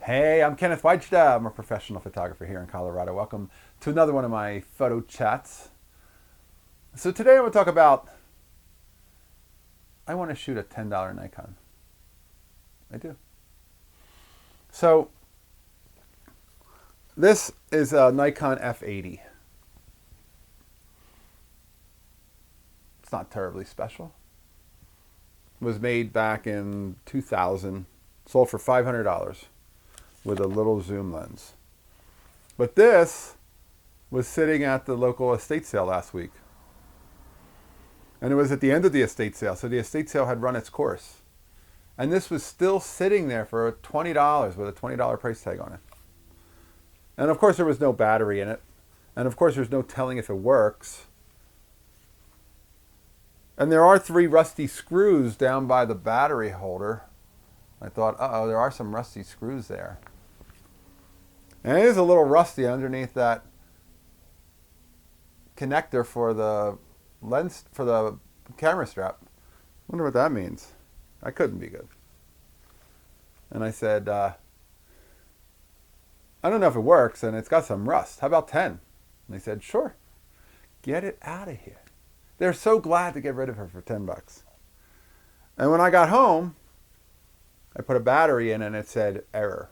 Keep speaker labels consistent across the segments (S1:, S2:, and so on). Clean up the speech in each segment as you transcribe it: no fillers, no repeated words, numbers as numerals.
S1: Hey, I'm Kenneth Wajda. I'm a professional photographer here in Colorado. Welcome to another one of my photo chats. So today I want to talk about, I want to shoot a $10 Nikon. I do. So this is a Nikon F80. It's not terribly special. It was made back in 2000, sold for $500 with a little zoom lens. But this was sitting at the local estate sale last week. And it was at the end of the estate sale, so the estate sale had run its course. And this was still sitting there for $20 with a $20 price tag on it. And of course there was no battery in it. And of course there's no telling if it works. And there are 3 rusty screws down by the battery holder. I thought, uh-oh, there are some rusty screws there. And it is a little rusty underneath that connector for the lens, for the camera strap. Wonder what that means. That couldn't be good. And I said, I don't know if it works, and it's got some rust. How about 10? And they said, sure. Get it out of here. They're so glad to get rid of her for $10. And when I got home, I put a battery in and it said error.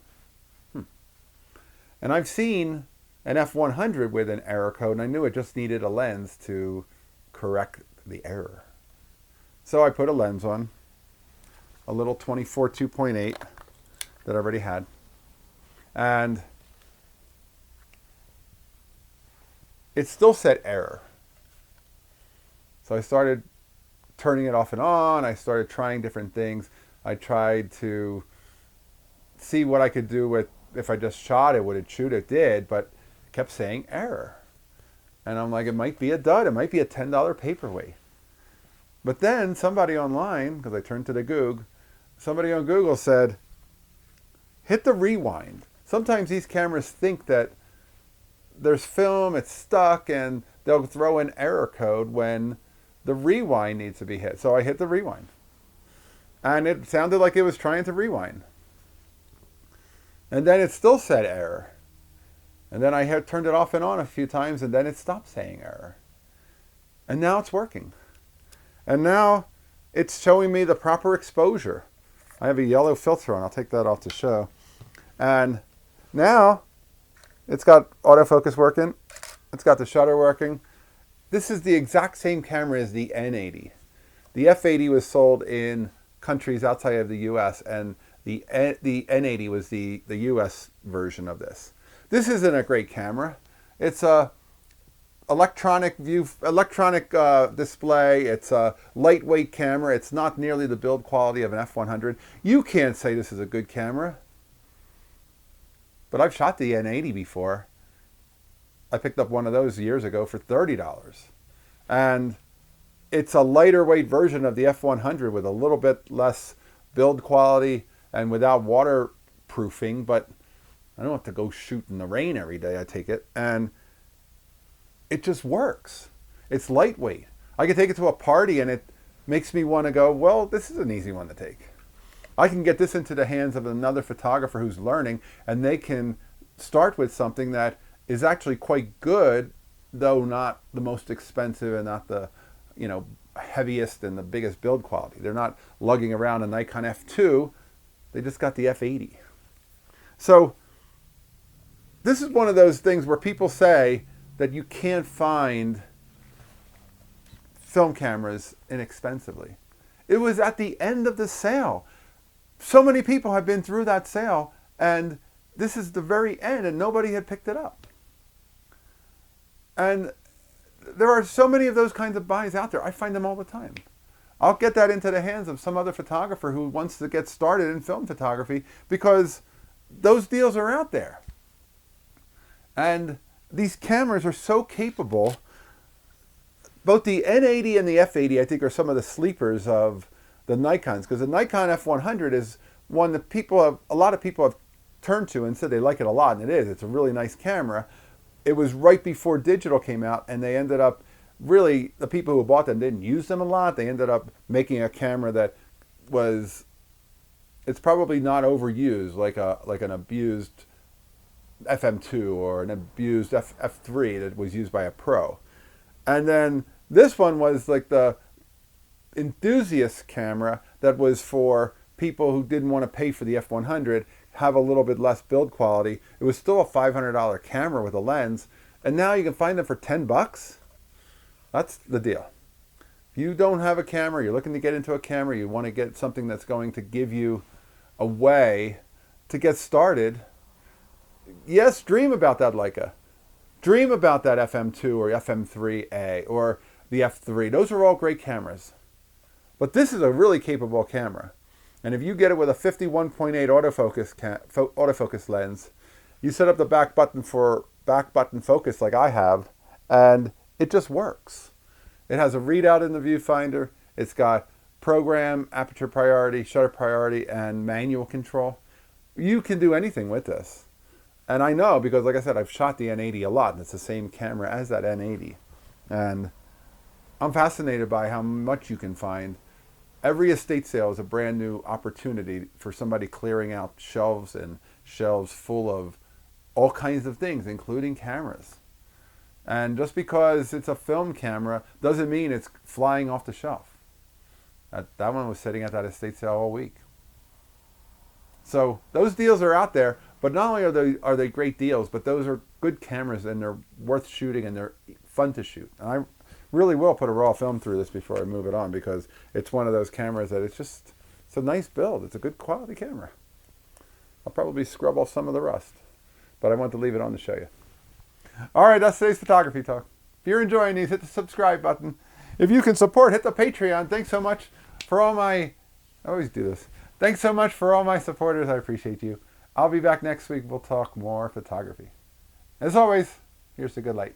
S1: And I've seen an F100 with an error code, and I knew it just needed a lens to correct the error. So I put a lens on, a little 24 2.8 that I already had. And it still said error. So I started turning it off and on. I started trying different things. I tried to see what I could do with, if I just shot it, would it shoot? It did, but it kept saying error. And I'm like, it might be a dud. It might be a $10 paperweight. But then somebody online, because I turned to the Goog, somebody on Google said, hit the rewind. Sometimes these cameras think that there's film, it's stuck, and they'll throw an error code when the rewind needs to be hit. So I hit the rewind. And it sounded like it was trying to rewind. And then it still said error. And then I had turned it off and on a few times, and then it stopped saying error. And now it's working. And now it's showing me the proper exposure. I have a yellow filter on. I'll take that off to show. And now it's got autofocus working. It's got the shutter working. This is the exact same camera as the N80. The F80 was sold in countries outside of the US, and the N80 was the US version of this. This isn't a great camera. It's a electronic display. It's a lightweight camera. It's not nearly the build quality of an F100. You can't say this is a good camera. But I've shot the N80 before. I picked up one of those years ago for $30. And it's a lighter weight version of the F100 with a little bit less build quality and without waterproofing, but I don't have to go shoot in the rain every day, I take it. And it just works. It's lightweight. I can take it to a party and it makes me want to go, well, this is an easy one to take. I can get this into the hands of another photographer who's learning, and they can start with something that is actually quite good, though not the most expensive and not the, heaviest and the biggest build quality. They're not lugging around a Nikon F2. They just got the F80. So this is one of those things where people say that you can't find film cameras inexpensively. It was at the end of the sale. So many people have been through that sale, and this is the very end, and nobody had picked it up. And there are so many of those kinds of buys out there. I find them all the time. I'll get that into the hands of some other photographer who wants to get started in film photography, because those deals are out there. And these cameras are so capable. Both the N80 and the F80, I think, are some of the sleepers of the Nikons, because the Nikon F100 is one that a lot of people have turned to and said they like it a lot, and it is. It's a really nice camera. It was right before digital came out, and they ended up, really, the people who bought them didn't use them a lot. They ended up making a camera that was it's probably not overused like an abused FM2 or an abused F3 that was used by a pro. And then this one was like the enthusiast camera that was for people who didn't want to pay for the F100, have a little bit less build quality. It was still a $500 camera with a lens, and now you can find them for $10. That's the deal. If you don't have a camera, you're looking to get into a camera, you want to get something that's going to give you a way to get started, yes, dream about that Leica. Dream about that FM2 or FM3A or the F3. Those are all great cameras. But this is a really capable camera. And if you get it with a 51.8 autofocus lens, you set up the back button for back button focus like I have, and it just works. It has a readout in the viewfinder. It's got program, aperture priority, shutter priority, and manual control. You can do anything with this. And I know because, like I said, I've shot the N80 a lot, and it's the same camera as that N80. And I'm fascinated by how much you can find. Every estate sale is a brand new opportunity for somebody clearing out shelves and shelves full of all kinds of things, including cameras. And just because it's a film camera doesn't mean it's flying off the shelf. That one was sitting at that estate sale all week. So those deals are out there, but not only are they great deals, but those are good cameras and they're worth shooting and they're fun to shoot. And I really will put a raw film through this before I move it on because it's one of those cameras that it's a nice build. It's a good quality camera. I'll probably scrub off some of the rust, but I want to leave it on to show you. All right, that's today's photography talk. If you're enjoying these, hit the subscribe button. If you can support, hit the Patreon. Thanks so much for all my, I always do this. Thanks so much for all my supporters. I appreciate you. I'll be back next week. We'll talk more photography. As always, here's the good light.